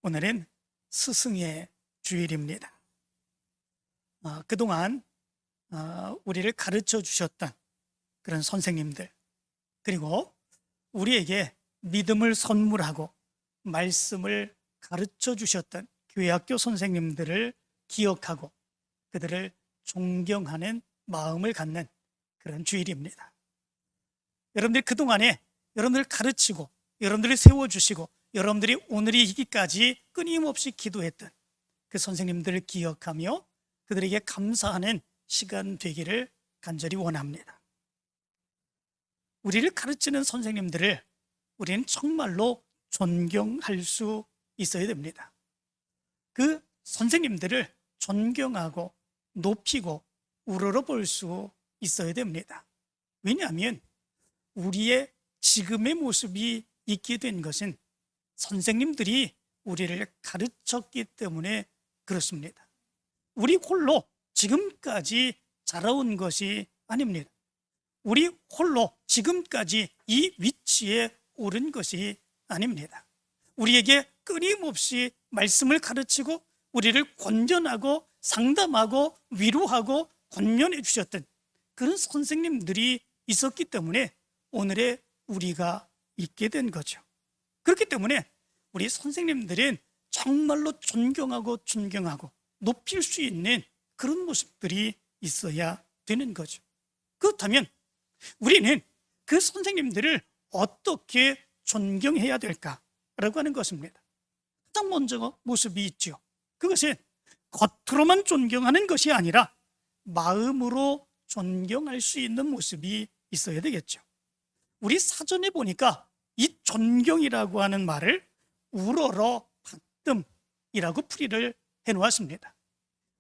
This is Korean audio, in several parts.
오늘은 스승의 주일입니다. 그동안 우리를 가르쳐 주셨던 그런 선생님들, 그리고 우리에게 믿음을 선물하고 말씀을 가르쳐 주셨던 교회학교 선생님들을 기억하고 그들을 존경하는 마음을 갖는 그런 주일입니다. 여러분들이 그동안에 여러분들을 가르치고 여러분들을 세워주시고 여러분들이 오늘이 이기까지 끊임없이 기도했던 그 선생님들을 기억하며 그들에게 감사하는 시간 되기를 간절히 원합니다. 우리를 가르치는 선생님들을 우리는 정말로 존경할 수 있어야 됩니다. 그 선생님들을 존경하고 높이고 우러러볼 수 있어야 됩니다. 왜냐하면 우리의 지금의 모습이 있게 된 것은 선생님들이 우리를 가르쳤기 때문에 그렇습니다. 우리 홀로 지금까지 자라온 것이 아닙니다. 우리 홀로 지금까지 이 위치에 오른 것이 아닙니다. 우리에게 끊임없이 말씀을 가르치고 우리를 권면하고 상담하고 위로하고 권면해 주셨던 그런 선생님들이 있었기 때문에 오늘의 우리가 있게 된 거죠. 그렇기 때문에 우리 선생님들은 정말로 존경하고 높일 수 있는 그런 모습들이 있어야 되는 거죠. 그렇다면 우리는 그 선생님들을 어떻게 존경해야 될까라고 하는 것입니다. 가장 먼저 모습이 있죠. 그것은 겉으로만 존경하는 것이 아니라 마음으로 존경할 수 있는 모습이 있어야 되겠죠. 우리 사전에 보니까 이 존경이라고 하는 말을 우러러 받듦이라고 풀이를 해놓았습니다.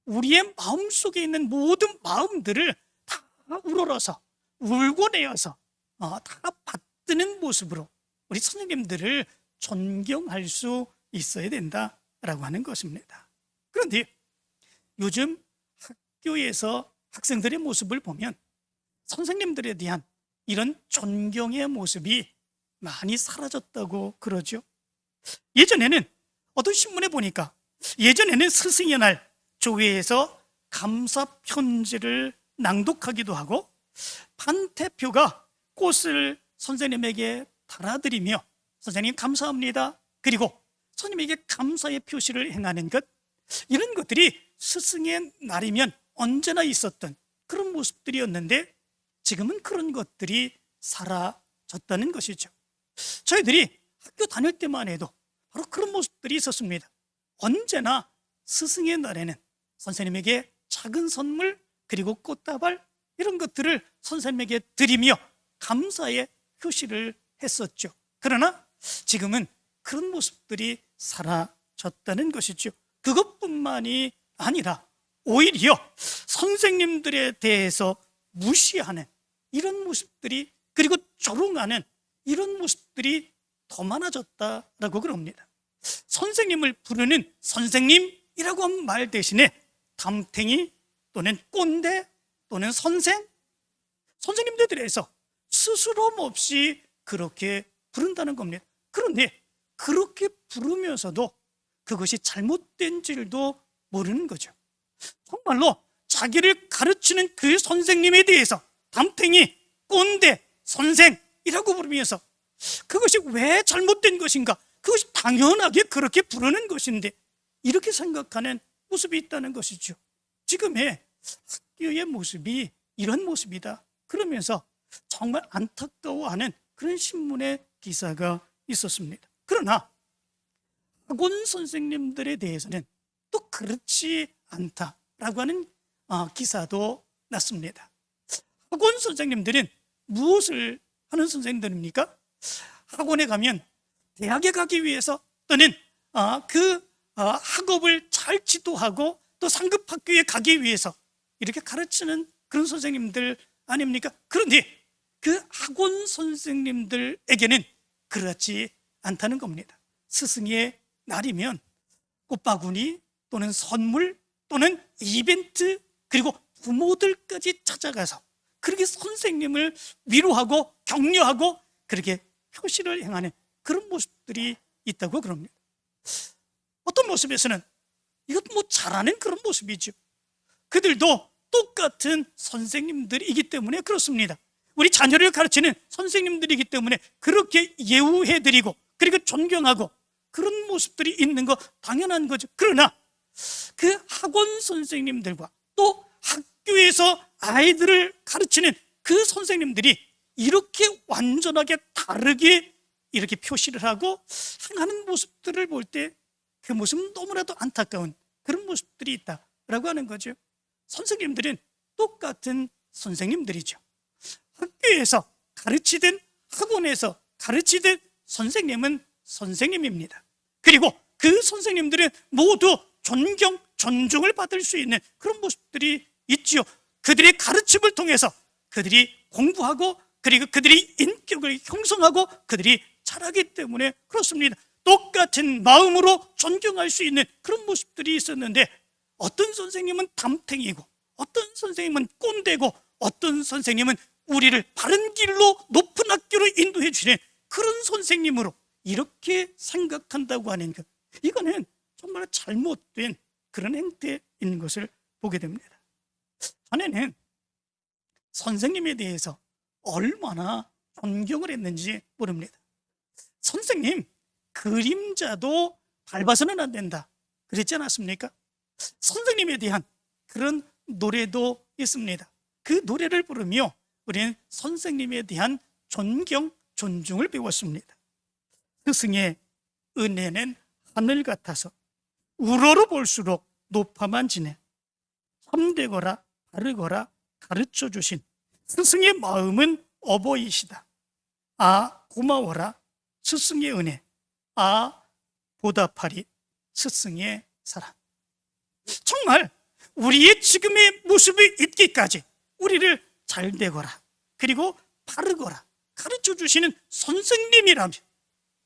우리의 마음속에 있는 모든 마음들을 다 우러러서 울고 내어서 다 받드는 모습으로 우리 선생님들을 존경할 수 있어야 된다라고 하는 것입니다. 그런데 요즘 학교에서 학생들의 모습을 보면 선생님들에 대한 이런 존경의 모습이 많이 사라졌다고 그러죠. 예전에는 어떤 신문에 보니까 예전에는 스승의 날 교회에서 감사 편지를 낭독하기도 하고 판대표가 꽃을 선생님에게 달아드리며 선생님 감사합니다, 그리고 선생님에게 감사의 표시를 행하는 것, 이런 것들이 스승의 날이면 언제나 있었던 그런 모습들이었는데 지금은 그런 것들이 사라졌다는 것이죠. 저희들이 학교 다닐 때만 해도 바로 그런 모습들이 있었습니다. 언제나 스승의 날에는 선생님에게 작은 선물 그리고 꽃다발 이런 것들을 선생님에게 드리며 감사의 표시를 했었죠. 그러나 지금은 그런 모습들이 사라졌다는 것이죠. 그것뿐만이 아니라 오히려 선생님들에 대해서 무시하는 이런 모습들이, 그리고 조롱하는 이런 모습들이 더 많아졌다라고 그럽니다. 선생님을 부르는 선생님이라고 한 말 대신에 담탱이 또는 꼰대 또는 선생님들에서 스스럼 없이 그렇게 부른다는 겁니다. 그런데 그렇게 부르면서도 그것이 잘못된 줄도 모르는 거죠. 정말로 자기를 가르치는 그 선생님에 대해서 담탱이, 꼰대, 선생이라고 부르면서 그것이 왜 잘못된 것인가, 그것이 당연하게 그렇게 부르는 것인데 이렇게 생각하는 모습이 있다는 것이죠. 지금의 학교의 모습이 이런 모습이다 그러면서 정말 안타까워하는 그런 신문의 기사가 있었습니다. 그러나 학원 선생님들에 대해서는 또 그렇지 않다라고 하는 기사도 났습니다. 학원 선생님들은 무엇을 하는 선생님들입니까? 학원에 가면 대학에 가기 위해서 또는 학업을 잘 지도하고 또 상급 학교에 가기 위해서 이렇게 가르치는 그런 선생님들 아닙니까? 그런데 그 학원 선생님들에게는 그렇지 않다는 겁니다. 스승의 날이면 꽃바구니 또는 선물 또는 이벤트 그리고 부모들까지 찾아가서 그렇게 선생님을 위로하고 격려하고 그렇게 표시를 행하는 그런 모습들이 있다고 그럽니다. 어떤 모습에서는 이것도 뭐 잘하는 그런 모습이죠. 그들도 똑같은 선생님들이기 때문에 그렇습니다. 우리 자녀를 가르치는 선생님들이기 때문에 그렇게 예우해드리고 그리고 존경하고 그런 모습들이 있는 거 당연한 거죠. 그러나 그 학원 선생님들과 또 학교에서 아이들을 가르치는 그 선생님들이 이렇게 완전하게 다르게 이렇게 표시를 하고 행하는 모습들을 볼 때 그 모습은 너무나도 안타까운 그런 모습들이 있다라고 하는 거죠. 선생님들은 똑같은 선생님들이죠. 학교에서 가르치든 학원에서 가르치든 선생님은 선생님입니다. 그리고 그 선생님들은 모두 존경, 존중을 받을 수 있는 그런 모습들이 있지요. 그들의 가르침을 통해서 그들이 공부하고 그리고 그들이 인격을 형성하고 그들이 자라기 때문에 그렇습니다. 똑같은 마음으로 존경할 수 있는 그런 모습들이 있었는데 어떤 선생님은 담탱이고 어떤 선생님은 꼰대고 어떤 선생님은 우리를 바른 길로 높은 학교로 인도해 주시는 그런 선생님으로 이렇게 생각한다고 하는 것, 이거는 정말 잘못된 그런 행태인 것을 보게 됩니다. 전에는 선생님에 대해서 얼마나 존경을 했는지 모릅니다. 선생님, 그림자도 밟아서는 안 된다 그랬지 않았습니까? 선생님에 대한 그런 노래도 있습니다. 그 노래를 부르며 우리는 선생님에 대한 존경, 존중을 배웠습니다. 스승의 은혜는 하늘 같아서 우러러 볼수록 높아만 지네. 참되거라 바르거라 가르쳐 주신 스승의 마음은 어버이시다. 아, 고마워라 스승의 은혜. 아, 보답하리 스승의 사랑. 정말 우리의 지금의 모습이 있기까지 우리를 잘 되거라 그리고 바르거라 가르쳐 주시는 선생님이라면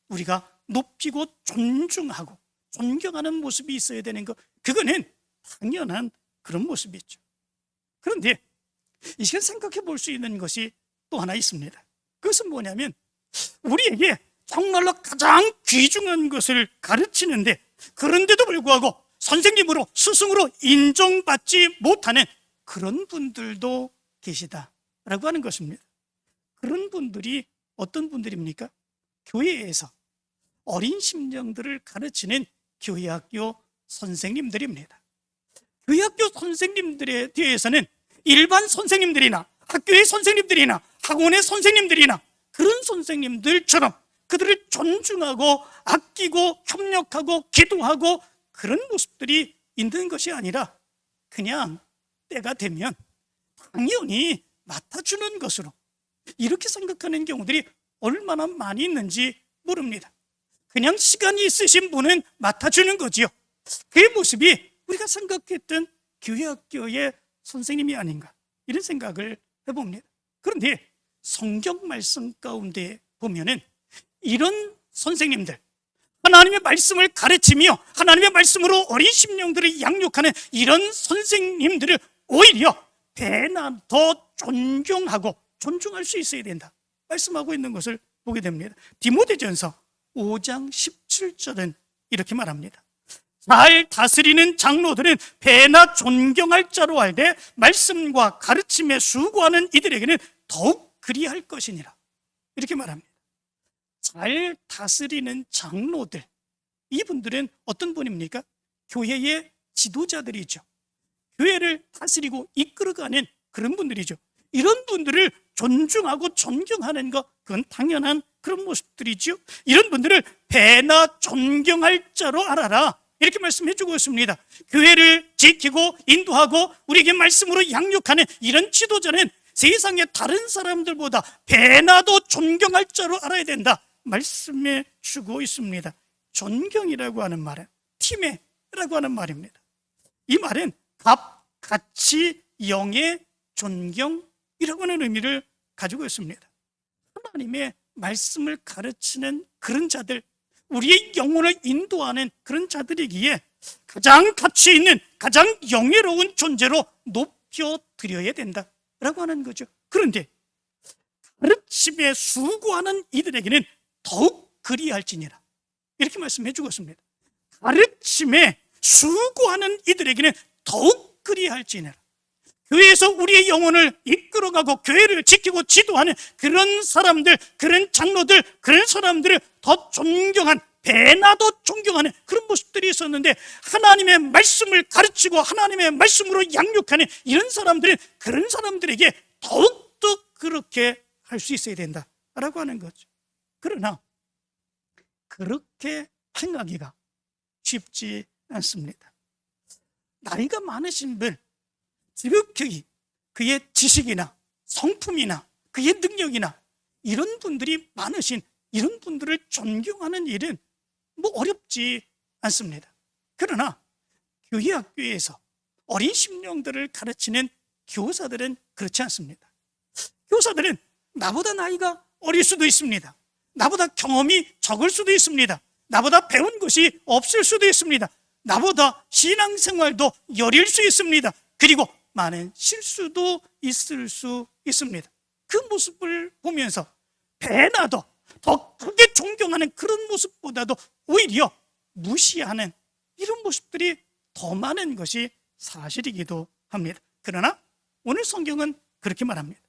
우리가 높이고 존중하고 존경하는 모습이 있어야 되는 것, 그거는 당연한 그런 모습이죠. 그런데 이 시간 생각해 볼 수 있는 것이 또 하나 있습니다. 그것은 뭐냐면 우리에게 정말로 가장 귀중한 것을 가르치는데 그런데도 불구하고 선생님으로 스승으로 인정받지 못하는 그런 분들도 계시다라고 하는 것입니다. 그런 분들이 어떤 분들입니까? 교회에서 어린 심령들을 가르치는 교회학교 선생님들입니다. 교회학교 선생님들에 대해서는 일반 선생님들이나 학교의 선생님들이나 학원의 선생님들이나 그런 선생님들처럼 그들을 존중하고 아끼고 협력하고 기도하고 그런 모습들이 있는 것이 아니라 그냥 때가 되면 당연히 맡아주는 것으로 이렇게 생각하는 경우들이 얼마나 많이 있는지 모릅니다. 그냥 시간이 있으신 분은 맡아주는 거지요. 그 모습이 우리가 생각했던 교회학교의 선생님이 아닌가 이런 생각을 해봅니다. 그런데 성경 말씀 가운데 보면은 이런 선생님들, 하나님의 말씀을 가르치며 하나님의 말씀으로 어린 심령들을 양육하는 이런 선생님들을 오히려 배나 더 존경하고 존중할 수 있어야 된다 말씀하고 있는 것을 보게 됩니다. 디모데전서 5장 17절은 이렇게 말합니다. 잘 다스리는 장로들은 배나 존경할 자로 알되 말씀과 가르침에 수고하는 이들에게는 더욱 그리할 것이니라 이렇게 말합니다. 잘 다스리는 장로들, 이분들은 어떤 분입니까? 교회의 지도자들이죠. 교회를 다스리고 이끌어가는 그런 분들이죠. 이런 분들을 존중하고 존경하는 것, 그건 당연한 그런 모습들이죠. 이런 분들을 배나 존경할 자로 알아라 이렇게 말씀해 주고 있습니다. 교회를 지키고 인도하고 우리에게 말씀으로 양육하는 이런 지도자는 세상의 다른 사람들보다 배나도 존경할 자로 알아야 된다 말씀해 주고 있습니다. 존경이라고 하는 말은 티메라고 하는 말입니다. 이 말은 값, 가치, 영의 존경이라고 하는 의미를 가지고 있습니다. 하나님의 말씀을 가르치는 그런 자들, 우리의 영혼을 인도하는 그런 자들이기에 가장 가치 있는 가장 영예로운 존재로 높여드려야 된다라고 하는 거죠. 그런데 가르침에 수고하는 이들에게는 더욱 그리할지니라 이렇게 말씀해 주었습니다. 가르침에 수고하는 이들에게는 더욱 그리할지니라. 교회에서 우리의 영혼을 이끌어가고 교회를 지키고 지도하는 그런 사람들, 그런 장로들, 그런 사람들을 더 존경한, 배나도 존경하는 그런 모습들이 있었는데, 하나님의 말씀을 가르치고 하나님의 말씀으로 양육하는 이런 사람들은 그런 사람들에게 더욱더 그렇게 할 수 있어야 된다라고 하는 거죠. 그러나 그렇게 행하기가 쉽지 않습니다. 나이가 많으신 분, 지극히 그의 지식이나 성품이나 그의 능력이나 이런 분들이 많으신 이런 분들을 존경하는 일은 어렵지 않습니다. 그러나 교회 학교에서 어린 심령들을 가르치는 교사들은 그렇지 않습니다. 교사들은 나보다 나이가 어릴 수도 있습니다. 나보다 경험이 적을 수도 있습니다. 나보다 배운 것이 없을 수도 있습니다. 나보다 신앙생활도 여릴 수 있습니다. 그리고 많은 실수도 있을 수 있습니다. 그 모습을 보면서 배나도 더 크게 존경하는 그런 모습보다도 오히려 무시하는 이런 모습들이 더 많은 것이 사실이기도 합니다. 그러나 오늘 성경은 그렇게 말합니다.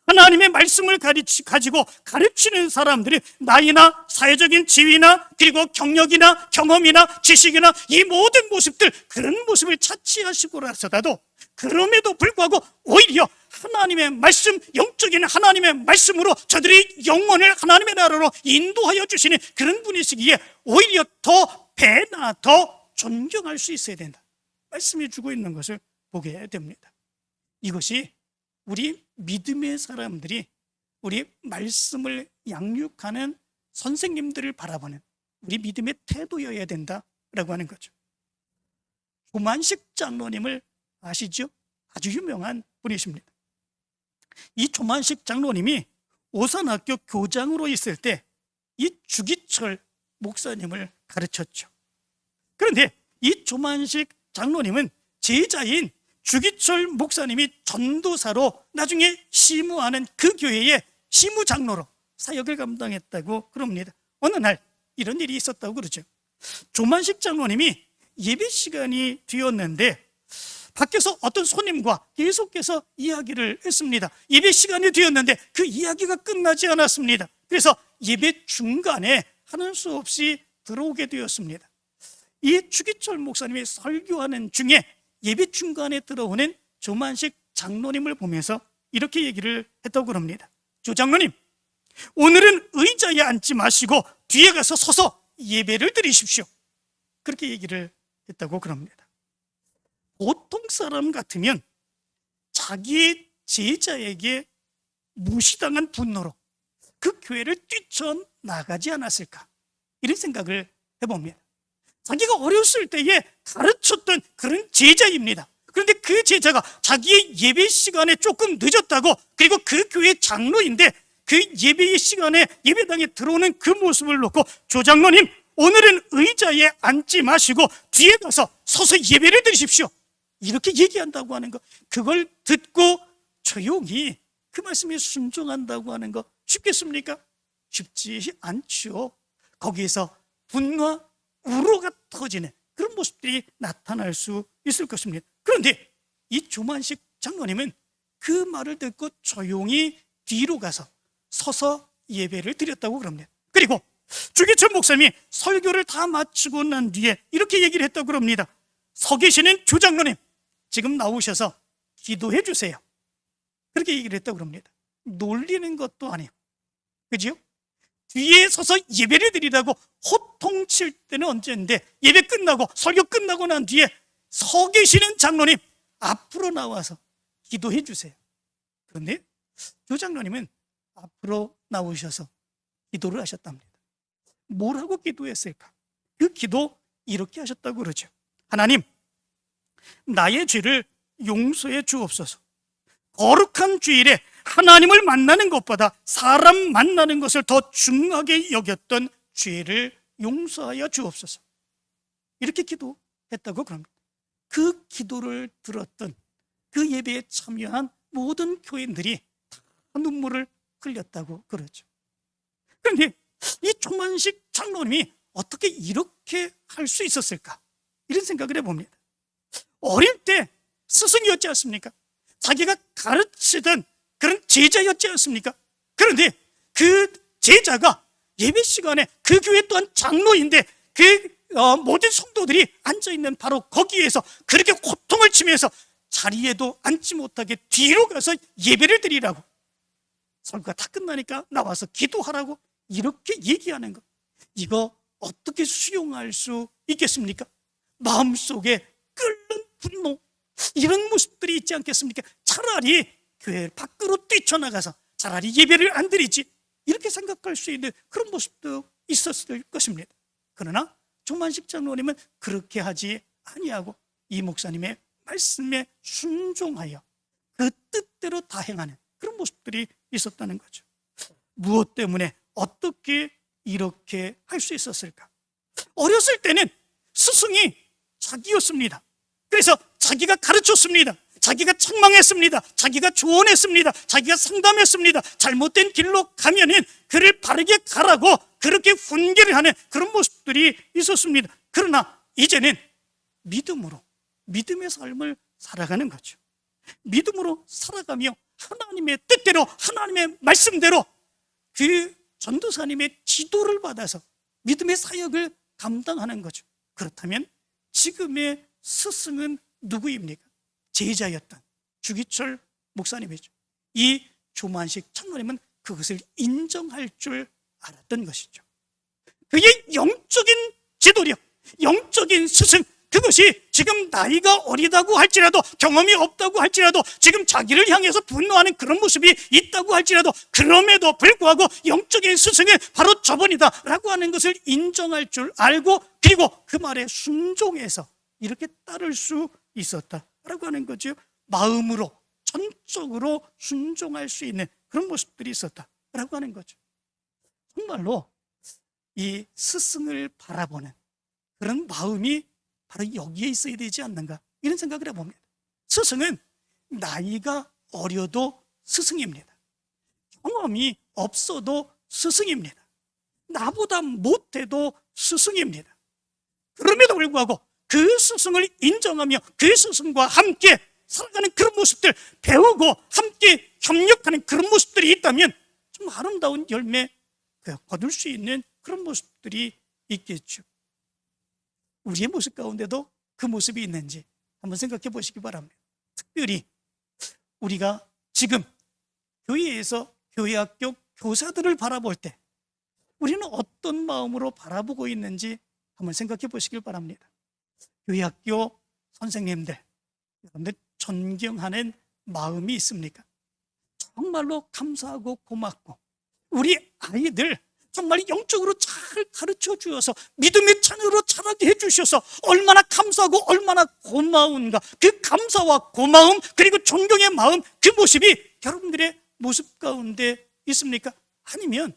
하나님의 말씀을 가지고 가르치는 사람들이 나이나 사회적인 지위나 그리고 경력이나 경험이나 지식이나 이 모든 모습들, 그런 모습을 차치하시고라서라도 그럼에도 불구하고 오히려 하나님의 말씀, 영적인 하나님의 말씀으로 저들이 영혼을 하나님의 나라로 인도하여 주시는 그런 분이시기에 오히려 더 배나 더 존경할 수 있어야 된다, 말씀해 주고 있는 것을 보게 됩니다. 이것이 우리 믿음의 사람들이 우리 말씀을 양육하는 선생님들을 바라보는 우리 믿음의 태도여야 된다라고 하는 거죠. 조만식 장로님을 아시죠? 아주 유명한 분이십니다. 이 조만식 장로님이 오산학교 교장으로 있을 때 이 주기철 목사님을 가르쳤죠. 그런데 이 조만식 장로님은 제자인 주기철 목사님이 전도사로 나중에 시무하는 그 교회의 시무장로로 사역을 감당했다고 그럽니다. 어느 날 이런 일이 있었다고 그러죠. 조만식 장로님이 예배 시간이 되었는데 밖에서 어떤 손님과 계속해서 이야기를 했습니다. 예배 시간이 되었는데 그 이야기가 끝나지 않았습니다. 그래서 예배 중간에 하는 수 없이 들어오게 되었습니다. 이 주기철 목사님이 설교하는 중에 예배 중간에 들어오는 조만식 장로님을 보면서 이렇게 얘기를 했다고 합니다. 조 장로님, 오늘은 의자에 앉지 마시고 뒤에 가서 서서 예배를 드리십시오. 그렇게 얘기를 했다고 그럽니다. 보통 사람 같으면 자기의 제자에게 무시당한 분노로 그 교회를 뛰쳐나가지 않았을까, 이런 생각을 해봅니다. 자기가 어렸을 때에 가르쳤던 그런 제자입니다. 그런데 그 제자가 자기의 예배 시간에 조금 늦었다고, 그리고 그 교회 장로인데 그 예배 시간에 예배당에 들어오는 그 모습을 놓고 조 장로님, 오늘은 의자에 앉지 마시고 뒤에 가서 서서 예배를 드리십시오, 이렇게 얘기한다고 하는 거, 그걸 듣고 조용히 그 말씀에 순종한다고 하는 거 쉽겠습니까? 쉽지 않죠. 거기에서 분노와 우로가 터지는 그런 모습들이 나타날 수 있을 것입니다. 그런데 이 조만식 장로님은 그 말을 듣고 조용히 뒤로 가서 서서 예배를 드렸다고 그럽니다. 그리고 주기철 목사님이 설교를 다 마치고 난 뒤에 이렇게 얘기를 했다고 그럽니다. 서 계시는 조 장로님, 지금 나오셔서 기도해 주세요. 그렇게 얘기를 했다고 그럽니다. 놀리는 것도 아니고, 그죠? 뒤에 서서 예배를 드리라고 호통칠 때는 언제인데, 예배 끝나고 설교 끝나고 난 뒤에 서 계시는 장로님, 앞으로 나와서 기도해 주세요. 그런데 조 장로님은 앞으로 나오셔서 기도를 하셨답니다. 뭐라고 기도했을까? 그 기도 이렇게 하셨다고 그러죠. 하나님, 나의 죄를 용서해 주옵소서. 거룩한 주일에 하나님을 만나는 것보다 사람 만나는 것을 더 중하게 여겼던 죄를 용서하여 주옵소서. 이렇게 기도했다고 그럽니다. 그 기도를 들었던 그 예배에 참여한 모든 교인들이 다 눈물을 흘렸다고 그러죠. 그런데 이 조만식 장로님이 어떻게 이렇게 할 수 있었을까? 이런 생각을 해봅니다. 어릴 때 스승이었지 않습니까? 자기가 가르치던 그런 제자였지 않습니까? 그런데 그 제자가 예배 시간에 그 교회 또한 장로인데 모든 성도들이 앉아있는 바로 거기에서 그렇게 고통을 치면서 자리에도 앉지 못하게 뒤로 가서 예배를 드리라고, 설교가 다 끝나니까 나와서 기도하라고 이렇게 얘기하는 것, 이거 어떻게 수용할 수 있겠습니까? 마음속에 끓는 분노, 이런 모습들이 있지 않겠습니까? 차라리 교회 밖으로 뛰쳐나가서 차라리 예배를 안 드리지, 이렇게 생각할 수 있는 그런 모습도 있었을 것입니다. 그러나 조만식 장로님은 그렇게 하지 아니하고 이 목사님의 말씀에 순종하여 그 뜻대로 다 행하는 그런 모습들이 있었다는 거죠. 무엇 때문에 어떻게 이렇게 할 수 있었을까? 어렸을 때는 스승이 자기였습니다. 그래서 자기가 가르쳤습니다. 자기가 책망했습니다. 자기가 조언했습니다. 자기가 상담했습니다. 잘못된 길로 가면은 그를 바르게 가라고 그렇게 훈계를 하는 그런 모습들이 있었습니다. 그러나 이제는 믿음으로, 믿음의 삶을 살아가는 거죠. 믿음으로 살아가며 하나님의 뜻대로, 하나님의 말씀대로 그 전도사님의 지도를 받아서 믿음의 사역을 감당하는 거죠. 그렇다면 지금의 스승은 누구입니까? 제자였던 주기철 목사님이죠. 이 조만식 장로님은 그것을 인정할 줄 알았던 것이죠. 그의 영적인 지도력, 영적인 스승, 그것이 지금 나이가 어리다고 할지라도, 경험이 없다고 할지라도, 지금 자기를 향해서 분노하는 그런 모습이 있다고 할지라도, 그럼에도 불구하고 영적인 스승은 바로 저분이다 라고 하는 것을 인정할 줄 알고, 그리고 그 말에 순종해서 이렇게 따를 수 있었다라고 하는 거죠. 마음으로 전적으로 순종할 수 있는 그런 모습들이 있었다라고 하는 거죠. 정말로 이 스승을 바라보는 그런 마음이 바로 여기에 있어야 되지 않는가, 이런 생각을 해봅니다. 스승은 나이가 어려도 스승입니다. 경험이 없어도 스승입니다. 나보다 못해도 스승입니다. 그럼에도 불구하고 그 스승을 인정하며 그 스승과 함께 살아가는 그런 모습들, 배우고 함께 협력하는 그런 모습들이 있다면 좀 아름다운 열매 거둘 수 있는 그런 모습들이 있겠죠. 우리의 모습 가운데도 그 모습이 있는지 한번 생각해 보시기 바랍니다. 특별히 우리가 지금 교회에서 교회학교 교사들을 바라볼 때 우리는 어떤 마음으로 바라보고 있는지 한번 생각해 보시길 바랍니다. 교회학교 선생님들, 여러분들 존경하는 마음이 있습니까? 정말로 감사하고 고맙고, 우리 아이들 정말 영적으로 잘 가르쳐 주어서 믿음의 자녀로 자라게 해주셔서 얼마나 감사하고 얼마나 고마운가, 그 감사와 고마움 그리고 존경의 마음, 그 모습이 여러분들의 모습 가운데 있습니까? 아니면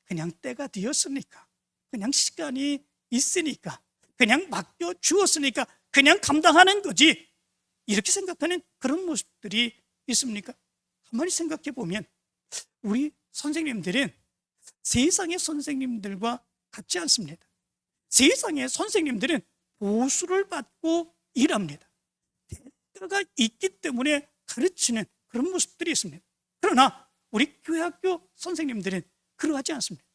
그냥 때가 되었으니까, 그냥 시간이 있으니까, 그냥 맡겨 주었으니까 그냥 감당하는 거지, 이렇게 생각하는 그런 모습들이 있습니까? 가만히 생각해 보면 우리 선생님들은 세상의 선생님들과 같지 않습니다. 세상의 선생님들은 보수를 받고 일합니다. 대가가 있기 때문에 가르치는 그런 모습들이 있습니다. 그러나 우리 교회학교 선생님들은 그러하지 않습니다.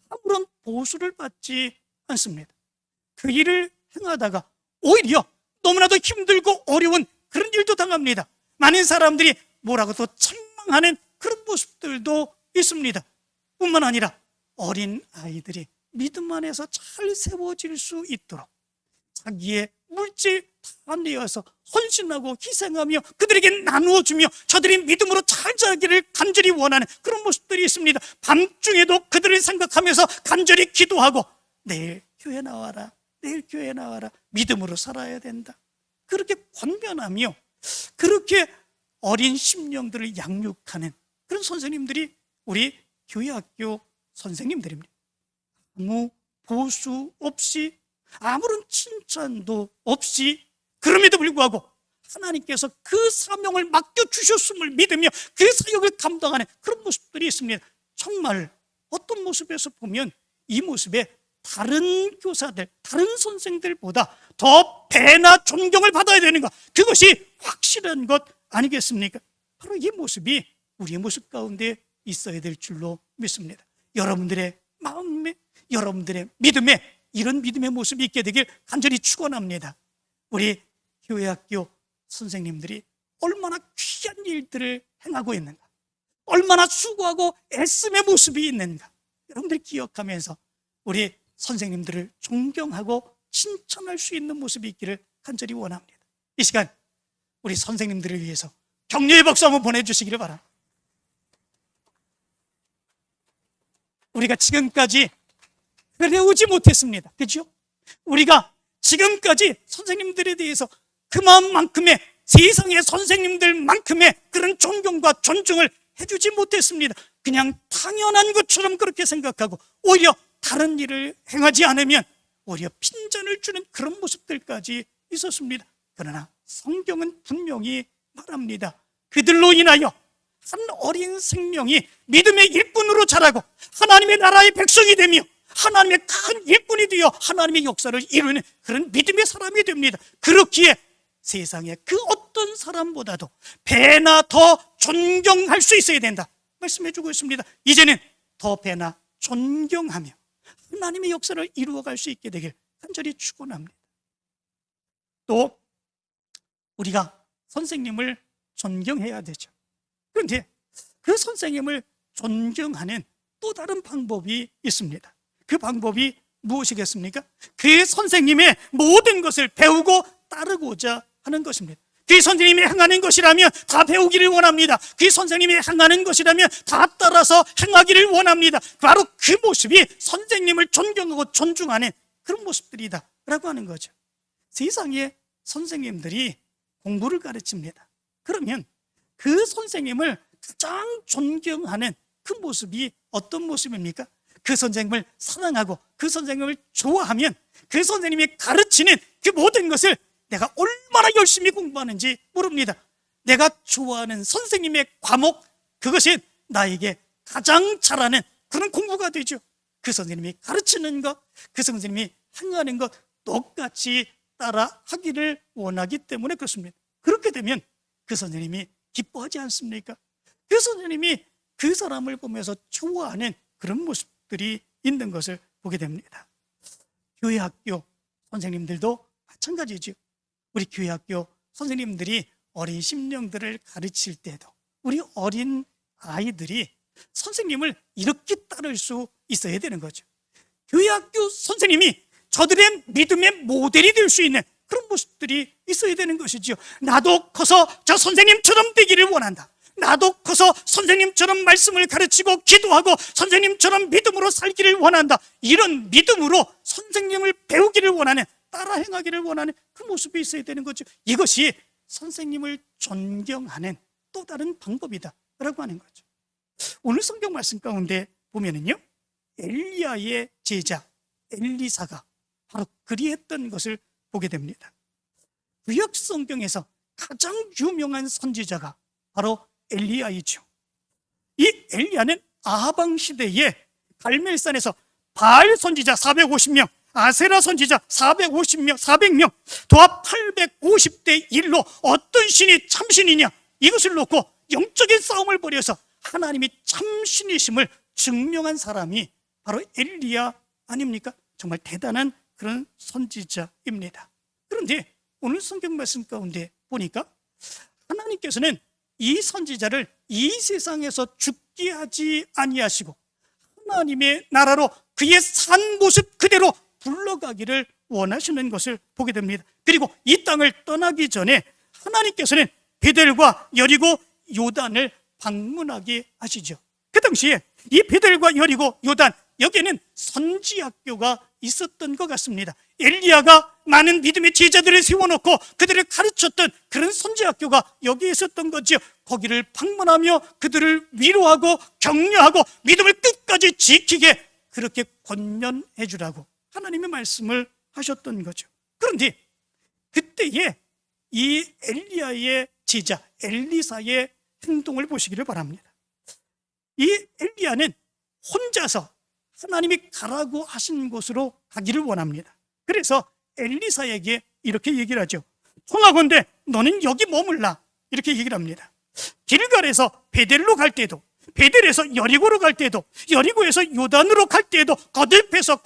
아무런 보수를 받지 않습니다. 그 일을 행하다가 오히려 너무나도 힘들고 어려운 그런 일도 당합니다. 많은 사람들이 뭐라고 또 책망하는 그런 모습들도 있습니다. 뿐만 아니라 어린 아이들이 믿음 안에서 잘 세워질 수 있도록 자기의 물질 다 내어서 헌신하고 희생하며 그들에게 나누어주며 저들이 믿음으로 잘 자기를 간절히 원하는 그런 모습들이 있습니다. 밤중에도 그들을 생각하면서 간절히 기도하고 내일 교회 나와라, 내일 교회 나와라, 믿음으로 살아야 된다, 그렇게 권면하며 그렇게 어린 심령들을 양육하는 그런 선생님들이 우리 교회학교 선생님들입니다. 아무 보수 없이, 아무런 칭찬도 없이, 그럼에도 불구하고 하나님께서 그 사명을 맡겨주셨음을 믿으며 그 사역을 감당하는 그런 모습들이 있습니다. 정말 어떤 모습에서 보면 이 모습에 다른 교사들, 다른 선생들보다 더 배나 존경을 받아야 되는가? 그것이 확실한 것 아니겠습니까? 바로 이 모습이 우리의 모습 가운데 있어야 될 줄로 믿습니다. 여러분들의 마음에, 여러분들의 믿음에 이런 믿음의 모습이 있게 되길 간절히 축원합니다. 우리 교회학교 선생님들이 얼마나 귀한 일들을 행하고 있는가, 얼마나 수고하고 애씀의 모습이 있는가, 여러분들 기억하면서 우리 선생님들을 존경하고 칭찬할 수 있는 모습이 있기를 간절히 원합니다. 이 시간 우리 선생님들을 위해서 격려의 박수 한번 보내주시기를 바랍니다. 우리가 지금까지 그래오지 못했습니다. 그렇죠? 우리가 지금까지 선생님들에 대해서 그만큼의 세상의 선생님들만큼의 그런 존경과 존중을 해주지 못했습니다. 그냥 당연한 것처럼 그렇게 생각하고 오히려 다른 일을 행하지 않으면 오히려 핀잔을 주는 그런 모습들까지 있었습니다. 그러나 성경은 분명히 말합니다. 그들로 인하여 한 어린 생명이 믿음의 일꾼으로 자라고 하나님의 나라의 백성이 되며 하나님의 큰 일꾼이 되어 하나님의 역사를 이루는 그런 믿음의 사람이 됩니다. 그렇기에 세상에 그 어떤 사람보다도 배나 더 존경할 수 있어야 된다 말씀해 주고 있습니다. 이제는 더 배나 존경하며 하나님의 역사를 이루어갈 수 있게 되길 간절히 축원합니다. 또 우리가 선생님을 존경해야 되죠. 그런데 그 선생님을 존경하는 또 다른 방법이 있습니다. 그 방법이 무엇이겠습니까? 그 선생님의 모든 것을 배우고 따르고자 하는 것입니다. 그 선생님이 행하는 것이라면 다 배우기를 원합니다. 그 선생님이 행하는 것이라면 다 따라서 행하기를 원합니다. 바로 그 모습이 선생님을 존경하고 존중하는 그런 모습들이다 라고 하는 거죠. 세상에 선생님들이 공부를 가르칩니다. 그러면 그 선생님을 가장 존경하는 그 모습이 어떤 모습입니까? 그 선생님을 사랑하고 그 선생님을 좋아하면 그 선생님이 가르치는 그 모든 것을 내가 얼마나 열심히 공부하는지 모릅니다. 내가 좋아하는 선생님의 과목, 그것이 나에게 가장 잘하는 그런 공부가 되죠. 그 선생님이 가르치는 것, 그 선생님이 행하는 것 똑같이 따라 하기를 원하기 때문에 그렇습니다. 그렇게 되면 그 선생님이 기뻐하지 않습니까? 그 선생님이 그 사람을 보면서 좋아하는 그런 모습들이 있는 것을 보게 됩니다. 교회 학교 선생님들도 마찬가지죠. 우리 교회 학교 선생님들이 어린 심령들을 가르칠 때도 우리 어린 아이들이 선생님을 이렇게 따를 수 있어야 되는 거죠. 교회 학교 선생님이 저들의 믿음의 모델이 될 수 있는 그런 모습들이 있어야 되는 것이죠. 나도 커서 저 선생님처럼 되기를 원한다. 나도 커서 선생님처럼 말씀을 가르치고 기도하고 선생님처럼 믿음으로 살기를 원한다. 이런 믿음으로 선생님을 배우기를 원하는, 따라 행하기를 원하는 그 모습이 있어야 되는 거죠. 이것이 선생님을 존경하는 또 다른 방법이다 라고 하는 거죠. 오늘 성경 말씀 가운데 보면은요, 엘리야의 제자 엘리사가 바로 그리했던 것을 보게 됩니다. 구약 성경에서 가장 유명한 선지자가 바로 엘리야이죠. 이 엘리야는 아하방 시대에 갈멜산에서 바알 선지자 450명, 아세라 선지자 450명, 400명, 도합 850대 1로 어떤 신이 참신이냐, 이것을 놓고 영적인 싸움을 벌여서 하나님이 참신이심을 증명한 사람이 바로 엘리야 아닙니까? 정말 대단한 그런 선지자입니다. 그런데 오늘 성경 말씀 가운데 보니까 하나님께서는 이 선지자를 이 세상에서 죽게 하지 아니하시고 하나님의 나라로 그의 산 모습 그대로 불러가기를 원하시는 것을 보게 됩니다. 그리고 이 땅을 떠나기 전에 하나님께서는 베델과 여리고 요단을 방문하게 하시죠. 그 당시에 이 베델과 여리고 요단, 여기에는 선지학교가 있었던 것 같습니다. 엘리야가 많은 믿음의 제자들을 세워놓고 그들을 가르쳤던 그런 선지학교가 여기에 있었던 거죠. 거기를 방문하며 그들을 위로하고 격려하고 믿음을 끝까지 지키게 그렇게 권면해 주라고 하나님의 말씀을 하셨던 거죠. 그런데 그때에 이 엘리야의 제자 엘리사의 행동을 보시기를 바랍니다. 이 엘리야는 혼자서 하나님이 가라고 하신 곳으로 가기를 원합니다. 그래서 엘리사에게 이렇게 얘기를 하죠. 청하건대 너는 여기 머물라, 이렇게 얘기를 합니다. 길갈에서 베델로 갈 때도, 베델에서 여리고로 갈 때도, 여리고에서 요단으로 갈 때도 거듭해서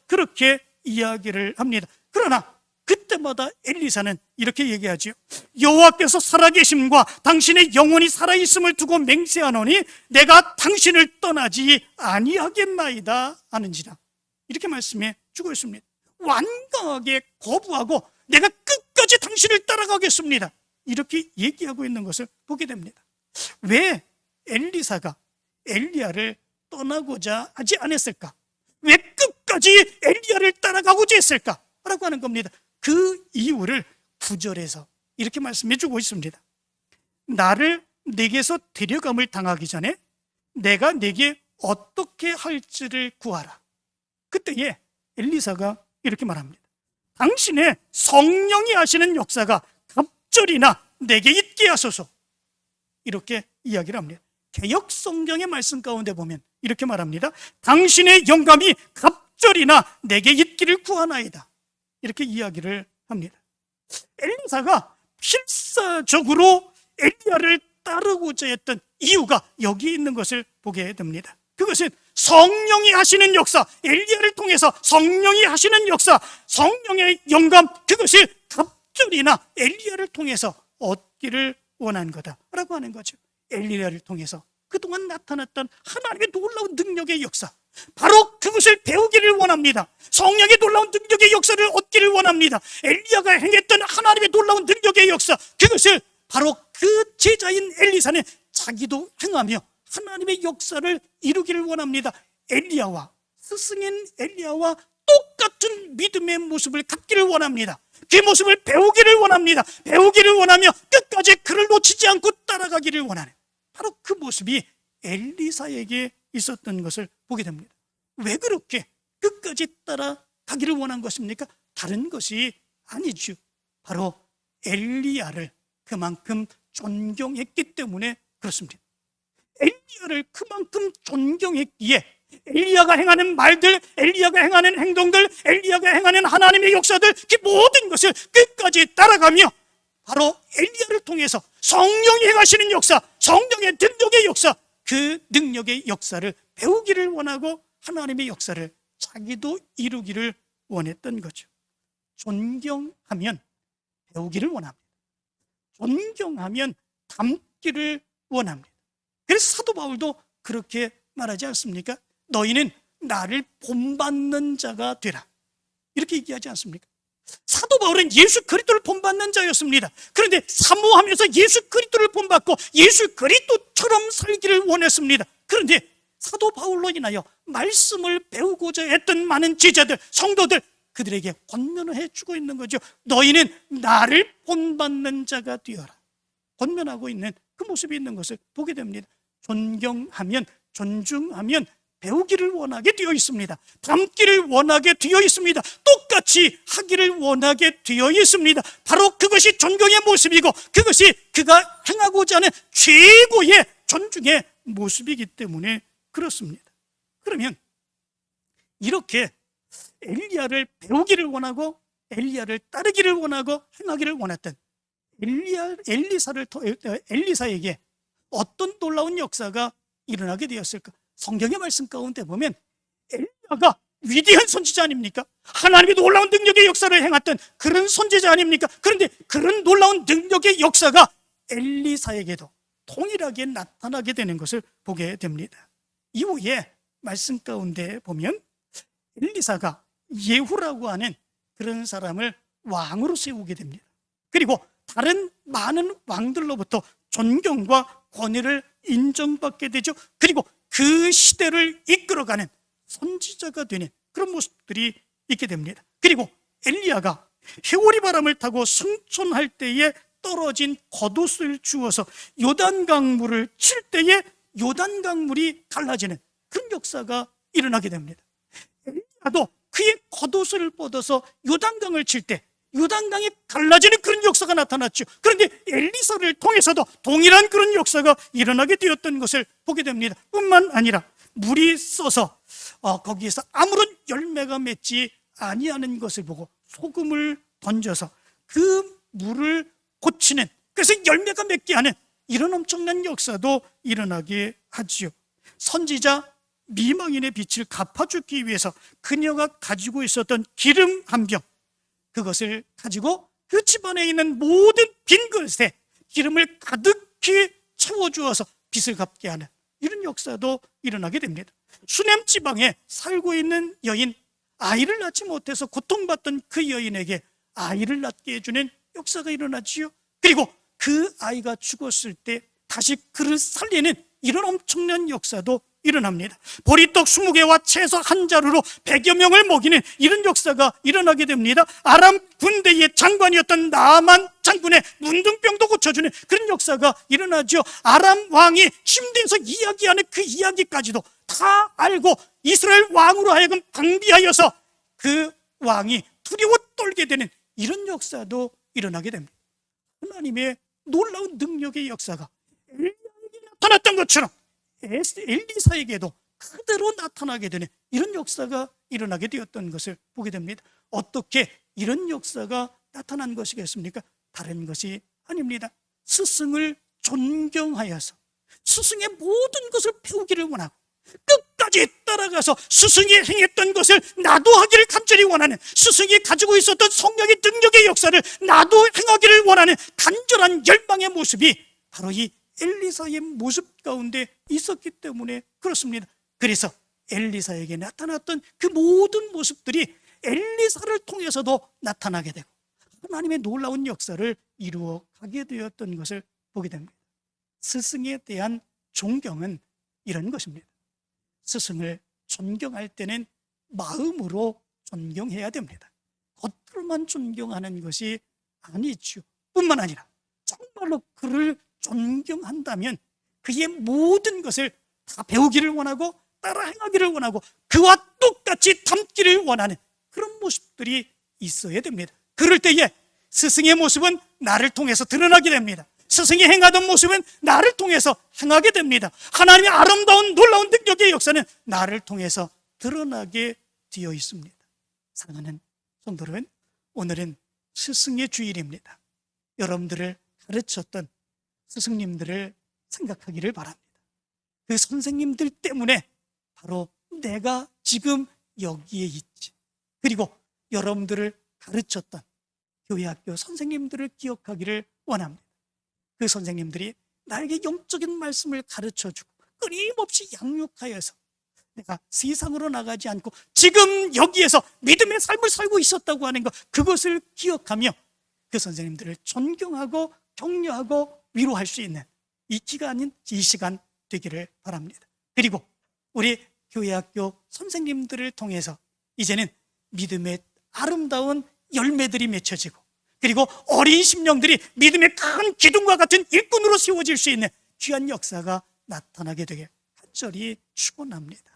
그렇게 이야기를 합니다. 그러나 그때마다 엘리사는 이렇게 얘기하죠. 여호와께서 살아계심과 당신의 영혼이 살아있음을 두고 맹세하노니 내가 당신을 떠나지 아니하겠나이다 하는지라, 이렇게 말씀해 주고 있습니다. 완강하게 거부하고 내가 끝까지 당신을 따라가겠습니다, 이렇게 얘기하고 있는 것을 보게 됩니다. 왜 엘리사가 엘리야를 떠나고자 하지 않았을까? 왜 끝까지 엘리야를 따라가고자 했을까? 라고 하는 겁니다. 그 이유를 9절에서 이렇게 말씀해 주고 있습니다. 나를 내게서 데려감을 당하기 전에 내가 내게 어떻게 할지를 구하라. 그때에 엘리사가 이렇게 말합니다. 당신의 성령이 하시는 역사가 갑절이나 내게 있게 하소서, 이렇게 이야기를 합니다. 개역 성경의 말씀 가운데 보면 이렇게 말합니다. 당신의 영감이 갑절이나 내게 있기를 구하나이다, 이렇게 이야기를 합니다. 엘리사가 필사적으로 엘리야를 따르고자 했던 이유가 여기 있는 것을 보게 됩니다. 그것은 성령이 하시는 역사, 엘리야를 통해서 성령이 하시는 역사, 성령의 영감, 그것이 갑절이나 엘리야를 통해서 얻기를 원한 거다라고 하는 거죠. 엘리야를 통해서 그동안 나타났던 하나님의 놀라운 능력의 역사, 바로 그것을 배우기를 원합니다. 성령의 놀라운 능력의 역사를 얻기를 원합니다. 엘리야가 행했던 하나님의 놀라운 능력의 역사, 그것을 바로 그 제자인 엘리사는 자기도 행하며 하나님의 역사를 이루기를 원합니다. 엘리야와, 스승인 엘리야와 똑같은 믿음의 모습을 갖기를 원합니다. 그 모습을 배우기를 원합니다. 배우기를 원하며 끝까지 그를 놓치지 않고 따라가기를 원하는, 바로 그 모습이 엘리사에게 있었던 것을 보게 됩니다. 왜 그렇게 끝까지 따라가기를 원한 것입니까? 다른 것이 아니죠. 바로 엘리야를 그만큼 존경했기 때문에 그렇습니다. 엘리야를 그만큼 존경했기에 엘리야가 행하는 말들, 엘리야가 행하는 행동들, 엘리야가 행하는 하나님의 역사들, 그 모든 것을 끝까지 따라가며 바로 엘리야를 통해서 성령이 행하시는 역사, 성령의 능력의 역사, 그 능력의 역사를 배우기를 원하고 하나님의 역사를 자기도 이루기를 원했던 거죠. 존경하면 배우기를 원합니다. 존경하면 담기를 원합니다. 그래서 사도 바울도 그렇게 말하지 않습니까? 너희는 나를 본받는 자가 되라, 이렇게 얘기하지 않습니까? 사도 바울은 예수 그리스도를 본받는 자였습니다. 그런데 사모하면서 예수 그리스도를 본받고 예수 그리스도처럼 살기를 원했습니다. 그런데 사도 바울로 인하여 말씀을 배우고자 했던 많은 제자들, 성도들, 그들에게 권면을 해주고 있는 거죠. 너희는 나를 본받는 자가 되어라. 권면하고 있는 그 모습이 있는 것을 보게 됩니다. 존경하면, 존중하면 배우기를 원하게 되어 있습니다. 닮기를 원하게 되어 있습니다. 똑같이 하기를 원하게 되어 있습니다. 바로 그것이 존경의 모습이고 그것이 그가 행하고자 하는 최고의 존중의 모습이기 때문에 그렇습니다. 그러면 이렇게 엘리야를 배우기를 원하고 엘리야를 따르기를 원하고 행하기를 원했던 엘리사에게 어떤 놀라운 역사가 일어나게 되었을까? 성경의 말씀 가운데 보면 엘리야가 위대한 선지자 아닙니까? 하나님의 놀라운 능력의 역사를 행했던 그런 선지자 아닙니까? 그런데 그런 놀라운 능력의 역사가 엘리사에게도 동일하게 나타나게 되는 것을 보게 됩니다. 이후에 말씀 가운데 보면 엘리사가 예후라고 하는 그런 사람을 왕으로 세우게 됩니다. 그리고 다른 많은 왕들로부터 존경과 권위를 인정받게 되죠. 그리고 그 시대를 이끌어가는 선지자가 되는 그런 모습들이 있게 됩니다. 그리고 엘리야가 회오리 바람을 타고 승천할 때에 떨어진 겉옷을 주워서 요단강물을 칠 때에 요단강물이 갈라지는 그런 역사가 일어나게 됩니다. 엘리야도 그의 겉옷을 뻗어서 요단강을 칠 때 요단강이 갈라지는 그런 역사가 나타났죠. 그런데 엘리사를 통해서도 동일한 그런 역사가 일어나게 되었던 것을 보게 됩니다. 뿐만 아니라 물이 써서 거기에서 아무런 열매가 맺지 아니하는 것을 보고 소금을 던져서 그 물을 고치는, 그래서 열매가 맺게 하는 이런 엄청난 역사도 일어나게 하지요. 선지자 미망인의 빛을 갚아주기 위해서 그녀가 가지고 있었던 기름 한 병, 그것을 가지고 그 집안에 있는 모든 빈 그릇에 기름을 가득히 채워주어서 빚을 갚게 하는 이런 역사도 일어나게 됩니다. 수냄 지방에 살고 있는 여인, 아이를 낳지 못해서 고통받던 그 여인에게 아이를 낳게 해주는 역사가 일어나지요. 그리고 그 아이가 죽었을 때 다시 그를 살리는 이런 엄청난 역사도 일어납니다. 보리떡 20개와 채소 한 자루로 100여 명을 먹이는 이런 역사가 일어나게 됩니다. 아람 군대의 장관이었던 나아만 장군의 문둥병도 고쳐주는 그런 역사가 일어나죠. 아람 왕이 침대에서 이야기하는 그 이야기까지도 다 알고 이스라엘 왕으로 하여금 방비하여서 그 왕이 두려워 떨게 되는 이런 역사도 일어나게 됩니다. 하나님의 놀라운 능력의 역사가 엘리야에게 나타났던 것처럼 엘리사에게도 그대로 나타나게 되는 이런 역사가 일어나게 되었던 것을 보게 됩니다. 어떻게 이런 역사가 나타난 것이겠습니까? 다른 것이 아닙니다. 스승을 존경하여서 스승의 모든 것을 배우기를 원하고 끝까지 따라가서 스승이 행했던 것을 나도 하기를 간절히 원하는, 스승이 가지고 있었던 성령의 능력의 역사를 나도 행하기를 원하는 간절한 열망의 모습이 바로 이 엘리사의 모습 가운데 있었기 때문에 그렇습니다. 그래서 엘리사에게 나타났던 그 모든 모습들이 엘리사를 통해서도 나타나게 되고 하나님의 놀라운 역사를 이루어 가게 되었던 것을 보게 됩니다. 스승에 대한 존경은 이런 것입니다. 스승을 존경할 때는 마음으로 존경해야 됩니다. 겉으로만 존경하는 것이 아니죠. 뿐만 아니라 정말로 그를 존경한다면 그의 모든 것을 다 배우기를 원하고 따라 행하기를 원하고 그와 똑같이 닮기를 원하는 그런 모습들이 있어야 됩니다. 그럴 때에 스승의 모습은 나를 통해서 드러나게 됩니다. 스승이 행하던 모습은 나를 통해서 행하게 됩니다. 하나님의 아름다운 놀라운 능력의 역사는 나를 통해서 드러나게 되어 있습니다. 사랑하는 성도 여러분, 오늘은 스승의 주일입니다. 여러분들을 가르쳤던 스승님들을 생각하기를 바랍니다. 그 선생님들 때문에 바로 내가 지금 여기에 있지. 그리고 여러분들을 가르쳤던 교회 학교 선생님들을 기억하기를 원합니다. 그 선생님들이 나에게 영적인 말씀을 가르쳐주고 끊임없이 양육하여서 내가 세상으로 나가지 않고 지금 여기에서 믿음의 삶을 살고 있었다고 하는 것, 그것을 기억하며 그 선생님들을 존경하고 격려하고 위로할 수 있는 이 기간인 이 시간 되기를 바랍니다. 그리고 우리 교회학교 선생님들을 통해서 이제는 믿음의 아름다운 열매들이 맺혀지고 그리고 어린 심령들이 믿음의 큰 기둥과 같은 일꾼으로 세워질 수 있는 귀한 역사가 나타나게 되게 간절히 축원합니다.